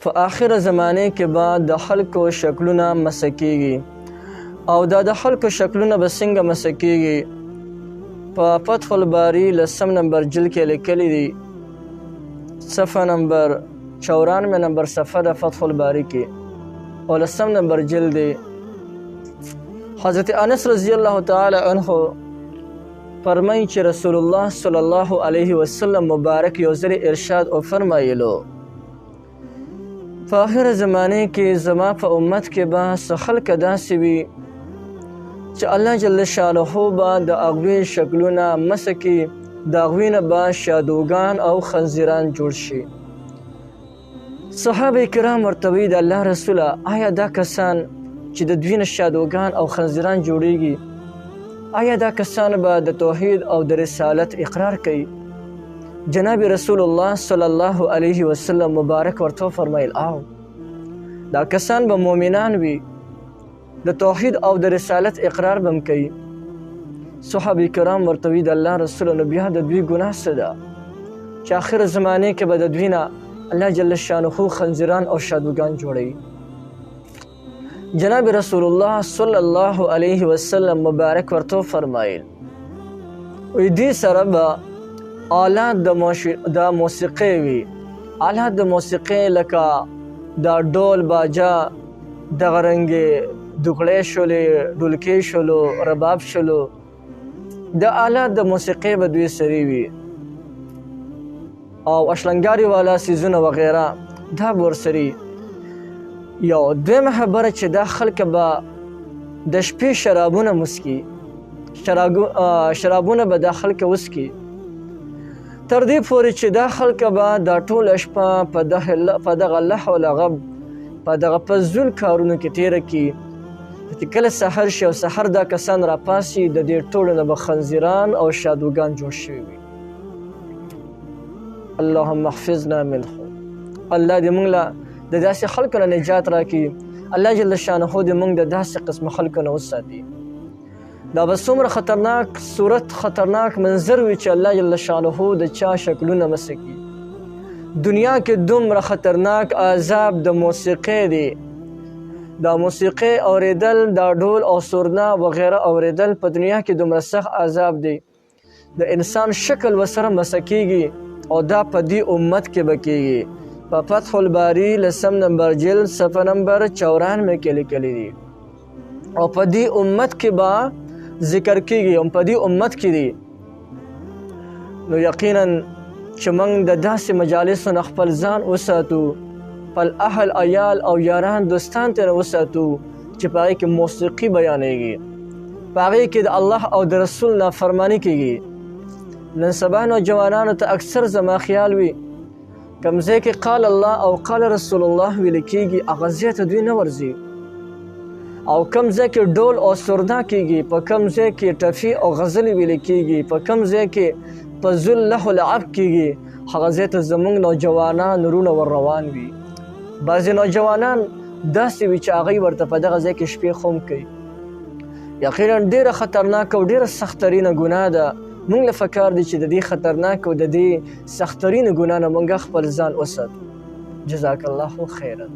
په آخر زمانه کې به د خلکو شکلونه مسکیږي او د خلکو شکلونه به څنګه مسکیږي. په فتح الباری 10 نمبر جلد کې لیکلي دي، صفحه نمبر 94 نمبر صفحه د فتح الباری کې او 10 نمبر جلد دی. حضرت انس رضی الله تعالی عنہ فرمایي چې رسول الله صلی الله علیه وسلم مبارک یو ځل ارشاد او فرمایلو، په آخر زمانه کې زما په امت کې به څه خلک داسې وي چې الله جل شانه به د هغوی شکلونه مسکي، د هغوی نه به شادوګان او خنزیران جوړ شي. صحابه کرام ورته وایي د الله رسوله، آیا دا کسان چې د دوی نه شادوګان او خنزیران جوړیږي، آیا دا کسان به د توحید او د رسالت اقرار کوي؟ جناب رسول الله صلی الله علیه وسلم مبارک ورته فرمایل، آو دا کسان به مؤمنان وي، د توحید او د رسالت اقرار به هم کوي. صحابه کرام ورته وایي د الله رسول، نو بیا د دوی ګناه څه ده چې آخر زمانې کې به د دوی نه الله جل شانه خنزیران او شادوګان جوړوي. جناب رسول الله صلی الله علیه وسلم مبارک ورته فرمایل، وی دې سره به آلات د موسیقي وي، آلات د موسیقي لکه دا ډول باجا، دغه رنګې دوکړې شولې، ډولکې شولو، رباب شولو، د آلات د موسیقي به دوی سرې وي او اشلنګاري والا سیزونه وغیره دا به ورسري. یو دویمه خبره چې دا خلک به د شپې شرابونه مسکي، شرابونه به دا خلک وسکي، تر دې پورې چې دا خلک به دا ټوله شپه په دغه لهو لغب، په دغه فضول کارونو کې تیره کړي، چې کله سحر شي او سحر دا کسان راپاسي، د دې ټولو نه به خنزیران او شادوګان جوړ شوي وي. اللهم احفظنا منه. الله دې موږ له د داسې خلکو نه نجات راکړي، الله جل شانه دې موږ د داسې قسم خلکو نه وساتي. دا به څومره خطرناک صورت، خطرناک منظر وي چې الله جل شانه د چا شکلونه مسکي. دنیا کې دومره خطرناک عذاب د موسیقي دی، دا موسیقي اوریدل، دا ډول او سورنا وغیره اوریدل په دنیا کې دومره سخت عذاب دی، د انسان شکل وسره مسکیږي او دا په دې امت کې به کیږي. په فتح الباری 10 نمبر جلد صفحه نمبر 94 کې لیکلي دي او په دې امت کې به ذکر کیږي او په دې امت کې دي. نو یقینا چې موږ د داسې مجالسو نه خپل ځان وساتو، خپل اهل عیال او یاران دوستان ترې وساتو چې په هغې کې موسیقي بیانېږي، په هغې کې د الله او د رسول نافرماني کېږي. نن سبا نوجوانانو ته اکثر زما خیال وي کوم ځای کې قال الله او قال رسول الله ویل کېږي هغه ځای ته دوی نه ورځي، او کم ځای کې ډول او سرنا کېږي، په کم ځای کې ټفي او غزلې ویل کېږي، په کم ځای کې په ذل لهو لعب کېږي، هغه ځای ته زموږ نوجوانان رونه ور روان وي. بعضې نوجوانان داسې وي چې هغوی ورته په دغه ځای کې شپې خوب کوي. یقینا ډېره خطرناکه او ډېره سختترینه ګناه ده. موږ له پکار دی چې د دې خطرناک او د دې سختترینه ګناه نه موږ خپل ځان وساتو. جزاک الله خیرا.